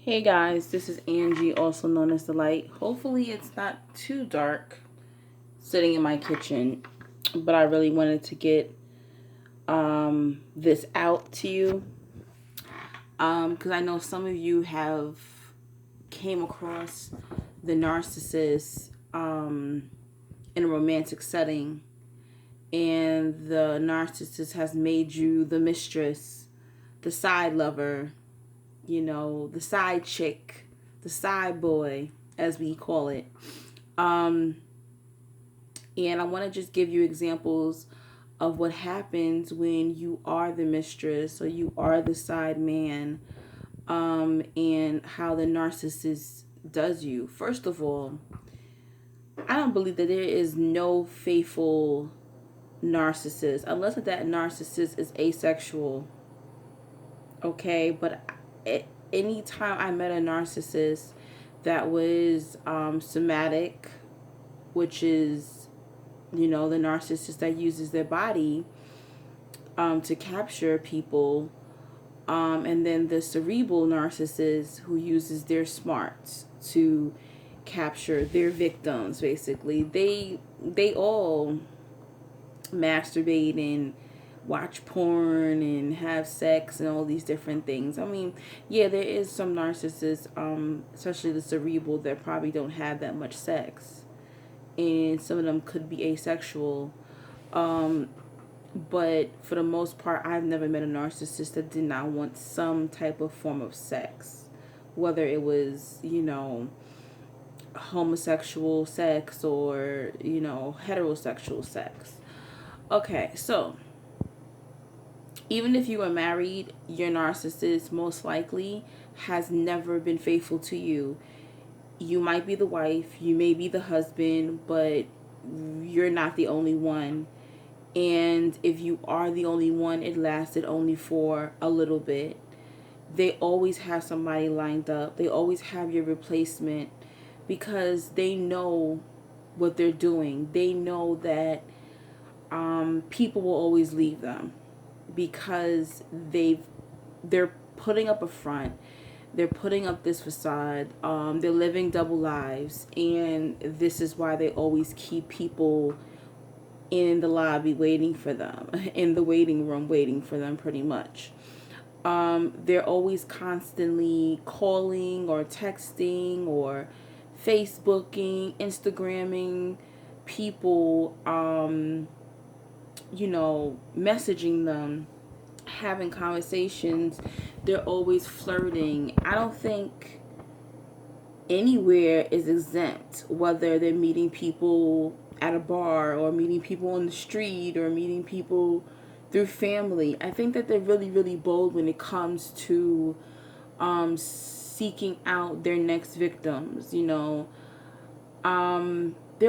Hey guys, this is Angie, also known as The Light. Hopefully, it's not too dark sitting in my kitchen, but I really wanted to get this out to you because I know some of you have came across the narcissist in a romantic setting, and the narcissist has made you the mistress, the side lover, the side chick, the side boy, as we call it. Um, and I want to just give you examples of what happens when you are the mistress or you are the side man, and how the narcissist does you. First of all, I don't believe that there is no faithful narcissist unless that narcissist is asexual. Okay, but anytime I met a narcissist that was somatic, which is, the narcissist that uses their body to capture people, and then the cerebral narcissist who uses their smarts to capture their victims. Basically, they all masturbate and watch porn and have sex and all these different things. I mean, yeah, there is some narcissists, especially the cerebral, that probably don't have that much sex, and some of them could be asexual. But for the most part, I've never met a narcissist that did not want some type of form of sex, whether it was, homosexual sex or, heterosexual sex. Okay, so even if you are married, your narcissist most likely has never been faithful to you. You might be the wife, you may be the husband, but you're not the only one. And if you are the only one, it lasted only for a little bit. They always have somebody lined up, they always have your replacement because they know what they're doing. They know that people will always leave them because they're putting up a front, they're putting up this facade, they're living double lives, and this is why they always keep people in the lobby waiting for them, in the waiting room waiting for them, pretty much. They're always constantly calling or texting or Facebooking, Instagramming people, messaging them, having conversations. They're always flirting. I don't think anywhere is exempt, whether they're meeting people at a bar or meeting people on the street or meeting people through family. I think that they're really, really bold when it comes to seeking out their next victims. They're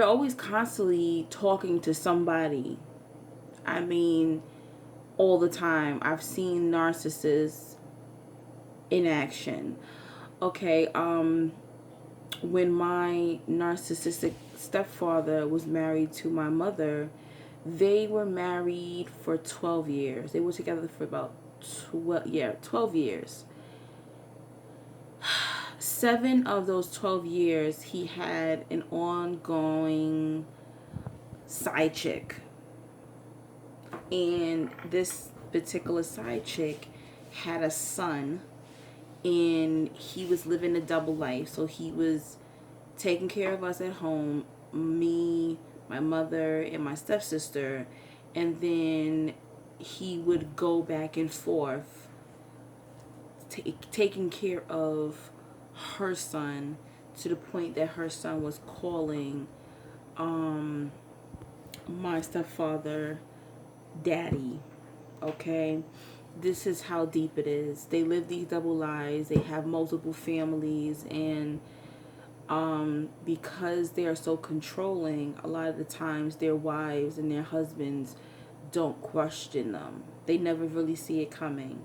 always constantly talking to somebody. I mean, all the time. I've seen narcissists in action. Okay, when my narcissistic stepfather was married to my mother, they were married for 12 years. They were together for about 12 years. 7 of those 12 years, he had an ongoing side chick. And this particular side chick had a son, and he was living a double life. So he was taking care of us at home, me, my mother, and my stepsister, and then he would go back and forth taking care of her son, to the point that her son was calling my stepfather daddy. Okay, this is how deep it is. They live these double lives, they have multiple families, and because they are so controlling, a lot of the times their wives and their husbands don't question them. They never really see it coming.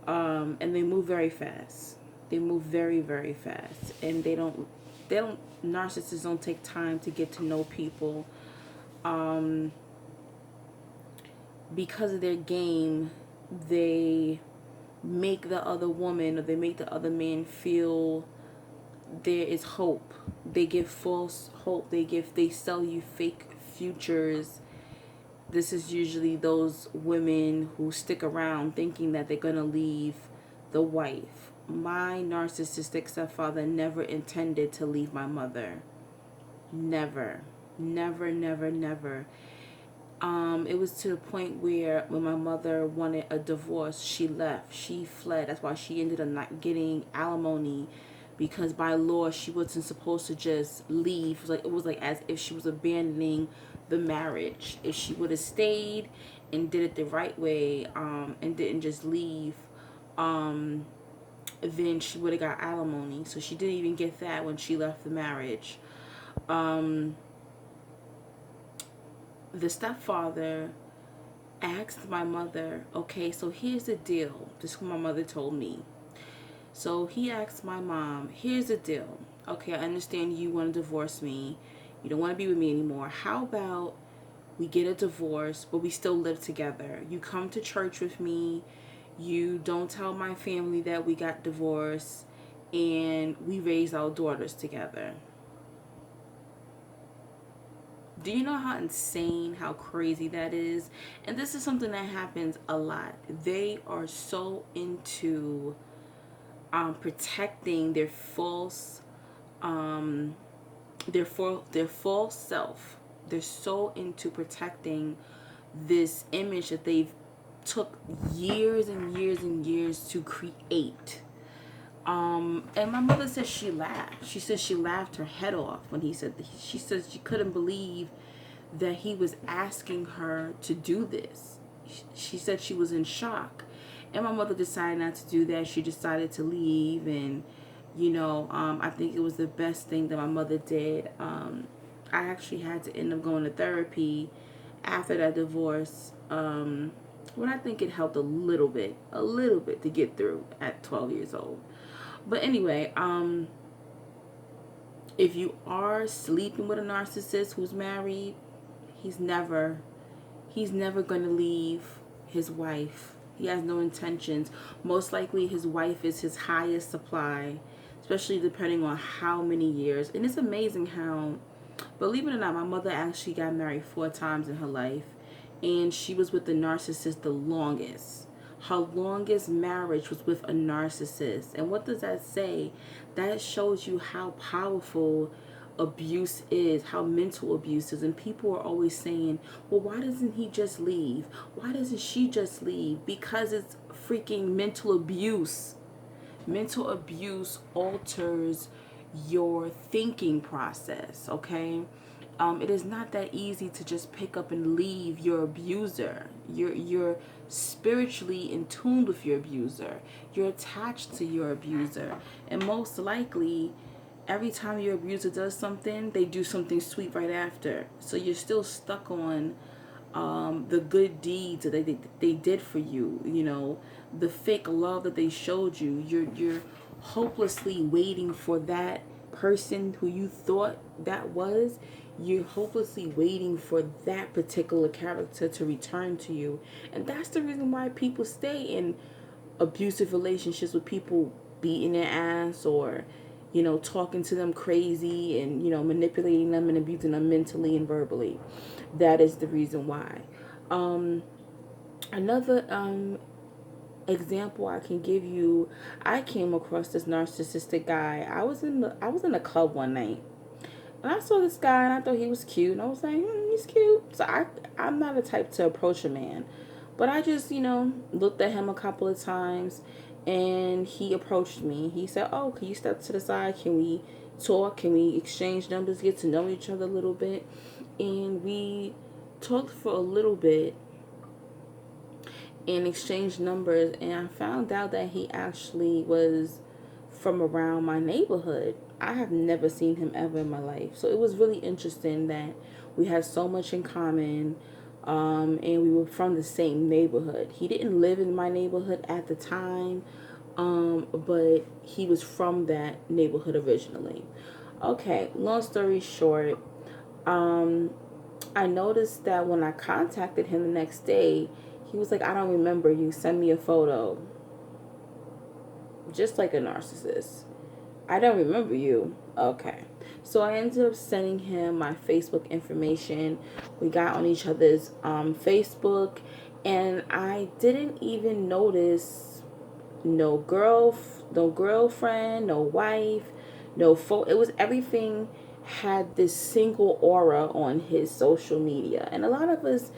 And they move very fast. They move very, very fast. And narcissists don't take time to get to know people. Because of their game, they make the other woman or they make the other man feel there is hope. They give false hope. They sell you fake futures. This is usually those women who stick around thinking that they're gonna leave the wife. My narcissistic stepfather never intended to leave my mother. Never. Never, never, never. It was to the point where when my mother wanted a divorce, she left. She fled. That's why she ended up not getting alimony, because by law she wasn't supposed to just leave. It was like as if she was abandoning the marriage. If she would have stayed and did it the right way, and didn't just leave, then she would have got alimony. So she didn't even get that when she left the marriage. The stepfather asked my mother, okay, so here's the deal. This is what my mother told me. So he asked my mom, here's the deal. Okay, I understand you want to divorce me. You don't want to be with me anymore. How about we get a divorce, but we still live together? You come to church with me. You don't tell my family that we got divorced. And we raise our daughters together. Do you know how insane, how crazy that is? And this is something that happens a lot. They are so into protecting their false their false self. They're so into protecting this image that they've took years and years and years to create. And my mother says she laughed. She says she laughed her head off when he said that. She says she couldn't believe that he was asking her to do this. She said she was in shock. And my mother decided not to do that. She decided to leave. And, I think it was the best thing that my mother did. I actually had to end up going to therapy after that divorce. But I think it helped a little bit to get through at 12 years old. But anyway, if you are sleeping with a narcissist who's married, he's never going to leave his wife. He has no intentions. Most likely his wife is his highest supply, especially depending on how many years. And it's amazing how, believe it or not, my mother actually got married 4 times in her life, and she was with the narcissist the longest. Her longest marriage was with a narcissist. And what does that say? That shows you how powerful abuse is, how mental abuse is. And people are always saying, well, why doesn't he just leave? Why doesn't she just leave? Because it's freaking mental abuse. Mental abuse alters your thinking process, okay? It is not that easy to just pick up and leave your abuser. You're spiritually in tune with your abuser. You're attached to your abuser. And most likely, every time your abuser does something, they do something sweet right after. So you're still stuck on the good deeds that they did for you, the fake love that they showed you. You're hopelessly waiting for that person who you thought that was. You're hopelessly waiting for that particular character to return to you. And that's the reason why people stay in abusive relationships with people beating their ass or, talking to them crazy and, manipulating them and abusing them mentally and verbally. That is the reason why. Another example I can give you, I came across this narcissistic guy. I was in a club one night. And I saw this guy and I thought he was cute. And I was like, he's cute. So I'm not the type to approach a man. But I just, looked at him a couple of times and he approached me. He said, oh, can you step to the side? Can we talk? Can we exchange numbers, get to know each other a little bit? And we talked for a little bit and exchanged numbers. And I found out that he actually was from around my neighborhood. I have never seen him ever in my life. So it was really interesting that we had so much in common, and we were from the same neighborhood. He didn't live in my neighborhood at the time, but he was from that neighborhood originally. Okay, long story short, I noticed that when I contacted him the next day, he was like, I don't remember you. Send me a photo. just like a narcissist. I don't remember you. Okay. So I ended up sending him my Facebook information. We got on each other's Facebook, and I didn't even notice no girlfriend, no wife, it was everything had this single aura on his social media. And a lot of us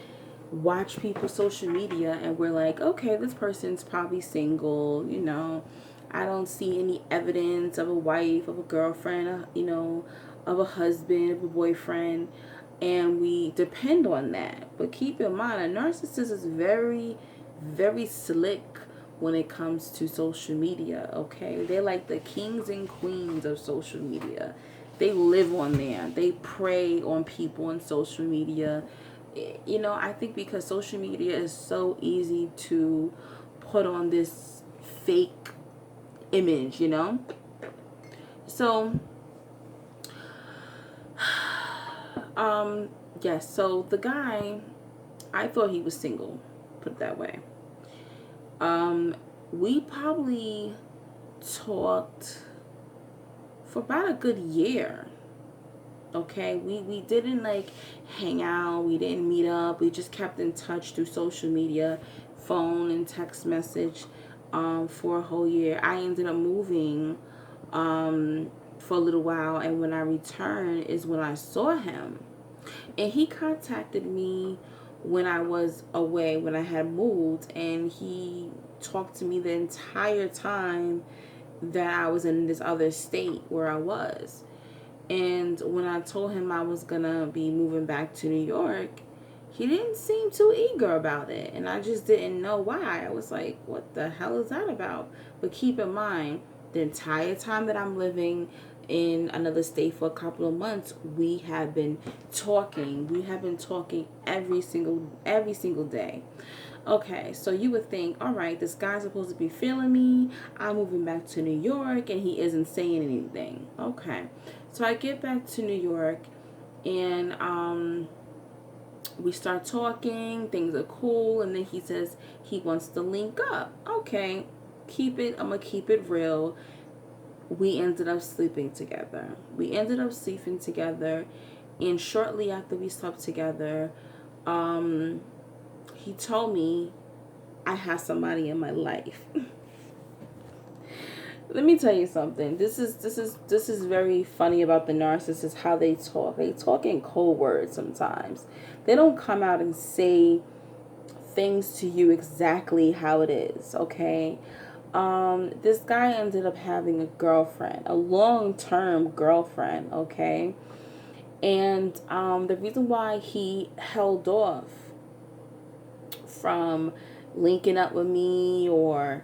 watch people's social media and we're like, okay, this person's probably single, I don't see any evidence of a wife, of a girlfriend, of a husband, of a boyfriend, and we depend on that. But keep in mind, a narcissist is very, very slick when it comes to social media, okay? They're like the kings and queens of social media. They live on there. They prey on people on social media. I think because social media is so easy to put on this fake image, So, yes, so the guy, I thought he was single, put it that way. We probably talked for about a good year. Okay, we didn't like hang out, we didn't meet up, we just kept in touch through social media, phone and text message, for a whole year. I ended up moving for a little while, and when I returned is when I saw him. And he contacted me when I was away, when I had moved, and he talked to me the entire time that I was in this other state where I was. And when I told him I was gonna be moving back to New York, he didn't seem too eager about it. And I just didn't know why. I was like, what the hell is that about? But keep in mind, the entire time that I'm living in another state for a couple of months, we have been talking. We have been talking every single day. Okay, so you would think, all right, this guy's supposed to be feeling me. I'm moving back to New York and he isn't saying anything. Okay. So I get back to New York and we start talking, things are cool, and then he says he wants to link up. Okay, I'm gonna keep it real. We ended up sleeping together. And shortly after we slept together, he told me I have somebody in my life. Let me tell you something. This is very funny about the narcissists, how they talk. They talk in code words sometimes. They don't come out and say things to you exactly how it is, okay? This guy ended up having a girlfriend, a long-term girlfriend, okay? And the reason why he held off from linking up with me or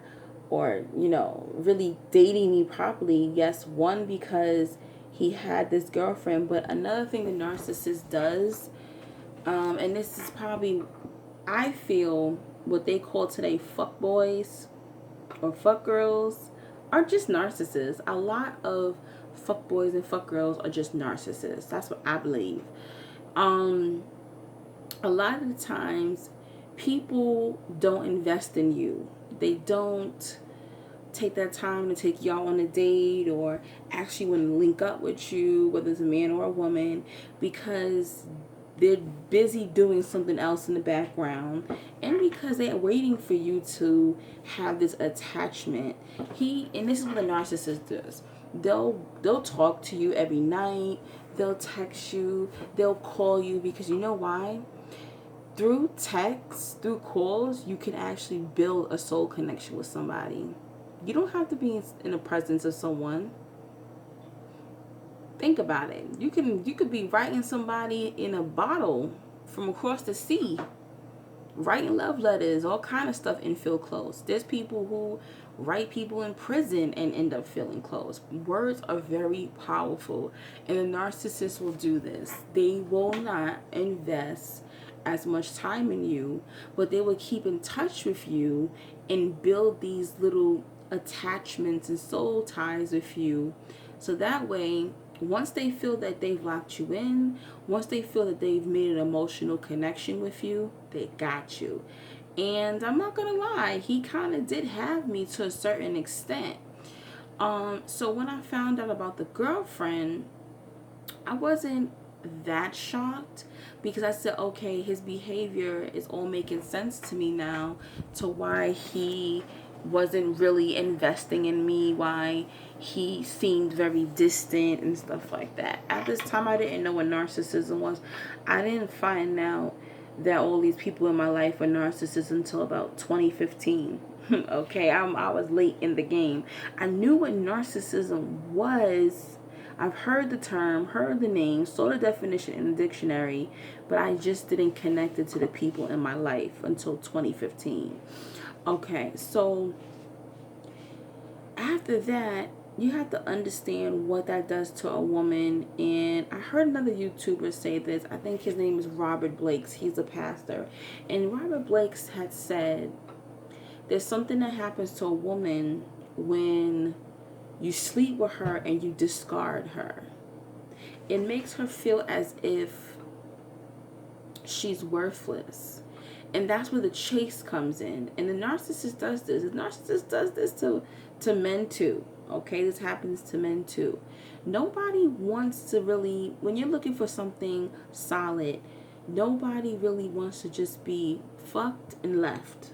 really dating me properly, yes, one, because he had this girlfriend, but another thing the narcissist does, and this is probably, I feel, what they call today fuck boys or fuck girls are just narcissists. A lot of fuck boys and fuck girls are just narcissists. That's what I believe. A lot of the times people don't invest in you. They don't take that time to take y'all on a date or actually want to link up with you, whether it's a man or a woman, because they're busy doing something else in the background, and because they're waiting for you to have this attachment. And this is what a narcissist does. They'll talk to you every night. They'll text you. They'll call you, because you know why? Through text, through calls, you can actually build a soul connection with somebody. You don't have to be in the presence of someone. Think about it. You could be writing somebody in a bottle from across the sea, writing love letters, all kind of stuff, and feel close. There's people who write people in prison and end up feeling close. Words are very powerful, and the narcissist will do this. They will not invest as much time in you, but they will keep in touch with you and build these little attachments and soul ties with you, so that way, once they feel that they've locked you in, once they feel that they've made an emotional connection with you, they got you. And I'm not gonna lie, he kind of did have me to a certain extent. So when I found out about the girlfriend, I wasn't that shocked because I said, okay, his behavior is all making sense to me now to why he wasn't really investing in me, why he seemed very distant and stuff like that. At this time, I didn't know what narcissism was. I didn't find out that all these people in my life were narcissists until about 2015. Okay, I was late in the game. I knew what narcissism was. I've heard the term, heard the name, saw the definition in the dictionary, but I just didn't connect it to the people in my life until 2015. Okay, so after that, you have to understand what that does to a woman. And I heard another YouTuber say this. I think his name is Robert Blakes. He's a pastor. And Robert Blakes had said there's something that happens to a woman when you sleep with her and you discard her. It makes her feel as if she's worthless. And that's where the chase comes in. And the narcissist does this. The narcissist does this to men too. Okay, this happens to men too. Nobody wants to really, when you're looking for something solid, nobody really wants to just be fucked and left.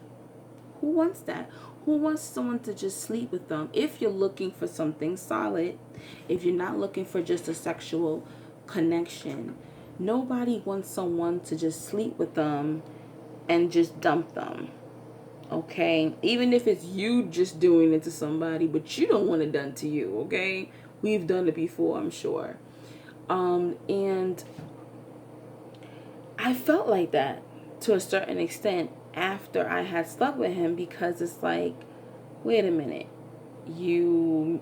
Who wants that? Who wants someone to just sleep with them? If you're looking for something solid, if you're not looking for just a sexual connection, nobody wants someone to just sleep with them and just dump them. Okay? Even if it's you just doing it to somebody, but you don't want it done to you, okay? We've done it before, I'm sure. And I felt like that to a certain extent after I had slept with him, because it's like, wait a minute, you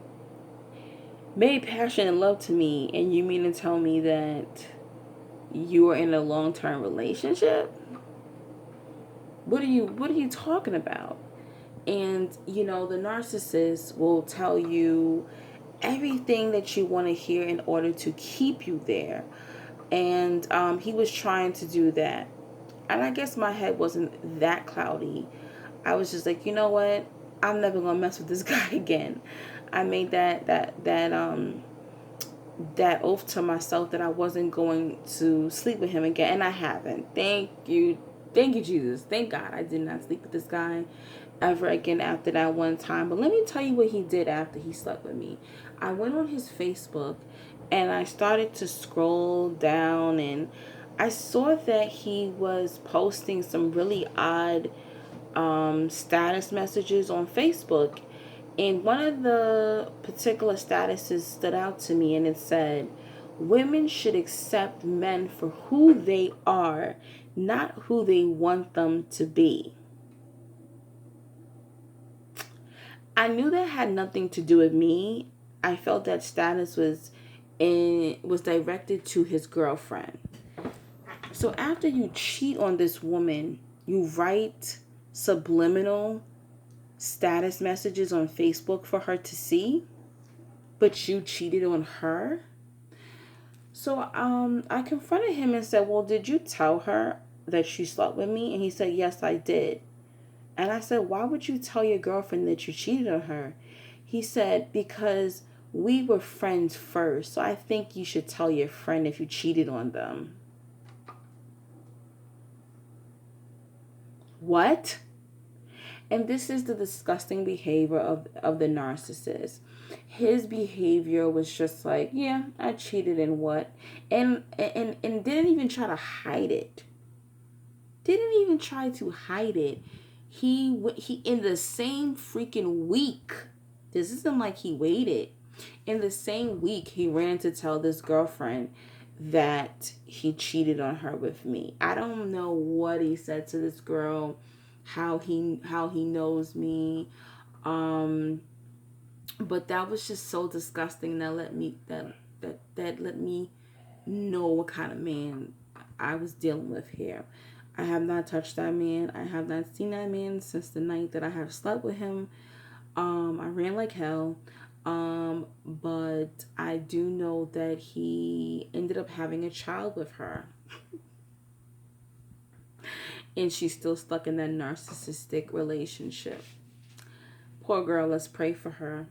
made passion and love to me, and you mean to tell me that you are in a long-term relationship? What are you talking about? And you know, the narcissist will tell you everything that you want to hear in order to keep you there. And he was trying to do that. And I guess my head wasn't that cloudy. I was just like, you know what? I'm never gonna mess with this guy again. I made that oath to myself that I wasn't going to sleep with him again, and I haven't. Thank you, Jesus. Thank God I did not sleep with this guy ever again after that one time. But let me tell you what he did after he slept with me. I went on his Facebook and I started to scroll down, and I saw that he was posting some really odd status messages on Facebook. And one of the particular statuses stood out to me, and it said, women should accept men for who they are, not who they want them to be. I knew that had nothing to do with me. I felt that status was directed to his girlfriend. So after you cheat on this woman, you write subliminal status messages on Facebook for her to see, but you cheated on her. So I confronted him and said, well, did you tell her that you slept with me? And he said, yes, I did. And I said, why would you tell your girlfriend that you cheated on her? He said, because we were friends first, so I think you should tell your friend if you cheated on them. What? And this is the disgusting behavior of the narcissist. His behavior was just like, yeah, I cheated and what? And didn't even try to hide it. Didn't even try to hide it. He in the same freaking week. This isn't like he waited. In the same week, he ran to tell this girlfriend that he cheated on her with me. I don't know what he said to this girl, how he knows me, but that was just so disgusting. That let me know what kind of man I was dealing with here. I have not touched that man. I have not seen that man since the night that I have slept with him. I ran like hell. But I do know that he ended up having a child with her. And she's still stuck in that narcissistic relationship. Poor girl, let's pray for her.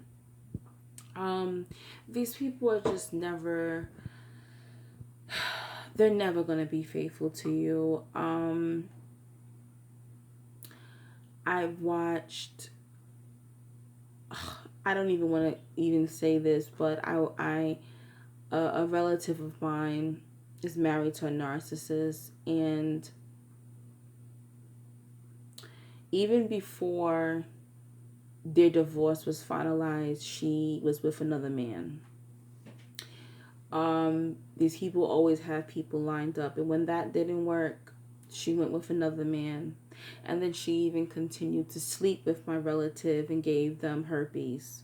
These people are just never, they're never going to be faithful to you. I've watched, I don't even want to even say this, but a relative of mine is married to a narcissist, and even before their divorce was finalized, she was with another man. These people always have people lined up, and when that didn't work, she went with another man. And then she even continued to sleep with my relative and gave them herpes.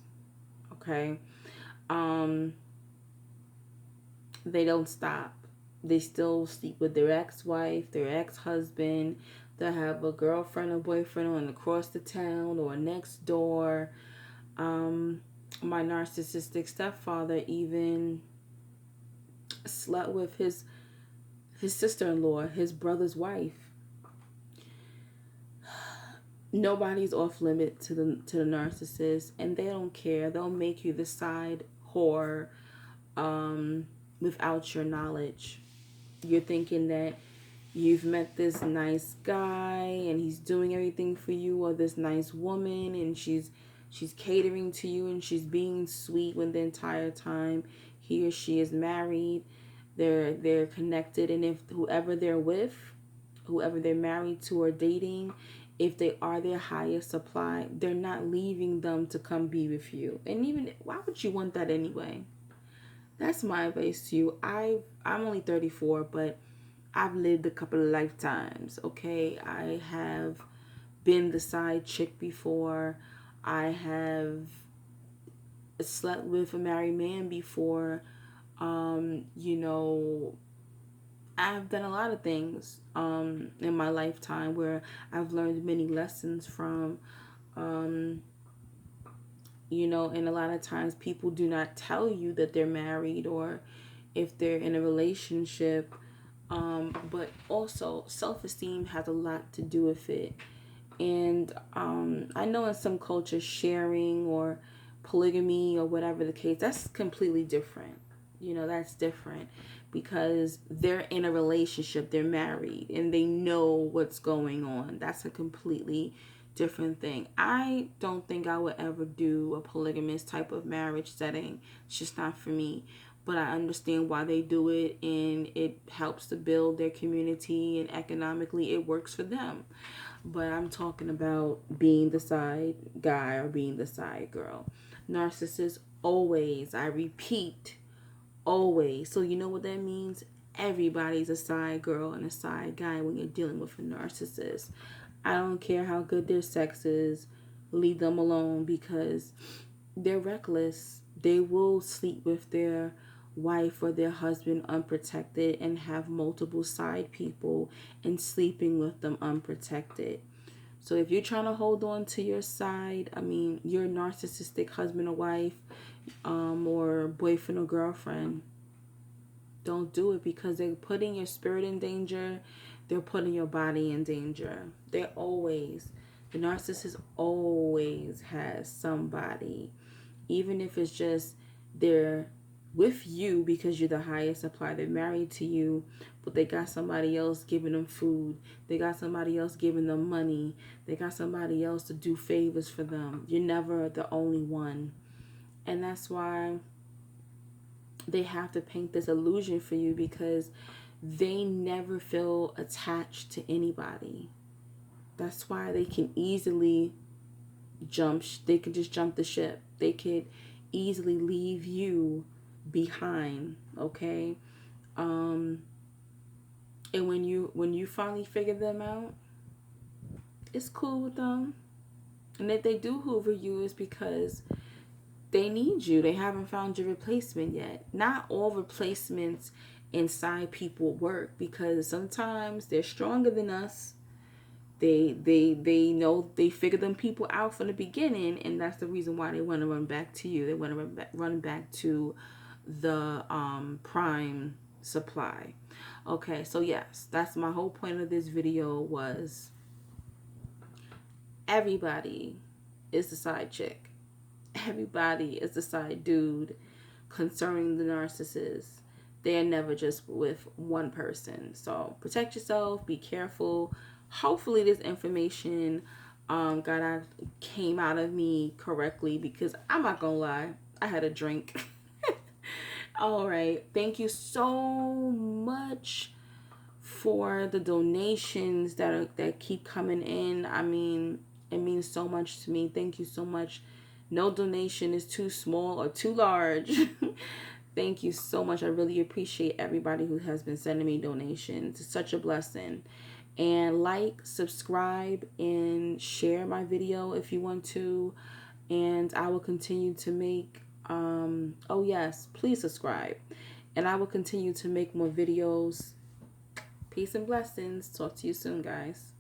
Okay. They don't stop. They still sleep with their ex-wife, their ex-husband. They'll have a girlfriend or boyfriend on across the town or next door. My narcissistic stepfather even slept with his sister-in-law, his brother's wife. Nobody's off limit to the narcissist, and they don't care. They'll make you the side whore without your knowledge. You're thinking that you've met this nice guy and he's doing everything for you, or this nice woman and she's catering to you and she's being sweet, when the entire time he or she is married. They're connected, and if whoever they're with, whoever they're married to or dating, if they are their highest supply, they're not leaving them to come be with you. And even, why would you want that anyway? That's my advice to you. I'm only 34, but I've lived a couple of lifetimes, okay? I have been the side chick before. I have slept with a married man before. You know, I've done a lot of things in my lifetime where I've learned many lessons from. You know, and a lot of times people do not tell you that they're married or if they're in a relationship. But also self-esteem has a lot to do with it. And I know in some cultures, sharing or polygamy or whatever the case, that's completely different. You know, that's different because they're in a relationship, they're married, and they know what's going on. That's a completely different thing. I don't think I would ever do a polygamous type of marriage setting. It's just not for me. But I understand why they do it, and it helps to build their community, and economically it works for them. But I'm talking about being the side guy or being the side girl. Narcissists always, I repeat, always. So you know what that means? Everybody's a side girl and a side guy when you're dealing with a narcissist. I don't care how good their sex is. Leave them alone because they're reckless. They will sleep with their wife or their husband unprotected and have multiple side people and sleeping with them unprotected. So if you're trying to hold on to your side, I mean, your narcissistic husband or wife, or boyfriend or girlfriend, don't do it because they're putting your spirit in danger. They're putting your body in danger. The narcissist always has somebody, even if it's just they're with you because you're the highest supply. They're married to you, but they got somebody else giving them food. They got somebody else giving them money. They got somebody else to do favors for them. You're never the only one. And that's why they have to paint this illusion for you, because they never feel attached to anybody. That's why they can easily they can just jump the ship. They could easily leave you behind, okay? And when you finally figure them out, it's cool with them. And if they do hoover you, it's because they need you. They haven't found your replacement yet. Not all replacements inside people work, because sometimes they're stronger than us. They know, they figure them people out from the beginning, and that's the reason why they want to run back to you. They want to run back to the prime supply. Okay, so yes, that's my whole point of this video, was everybody is the side chick. everybody is the side dude concerning the narcissist. They are never just with one person. So protect yourself, be careful. Hopefully this information came out of me correctly, because I'm not gonna lie, I had a drink. All right, thank you so much for the donations that keep coming in. I mean, it means so much to me. Thank you so much. No donation is too small or too large. Thank you so much. I really appreciate everybody who has been sending me donations. It's such a blessing. And like, subscribe, and share my video if you want to. And I will continue to make, oh yes, please subscribe. And I will continue to make more videos. Peace and blessings. Talk to you soon, guys.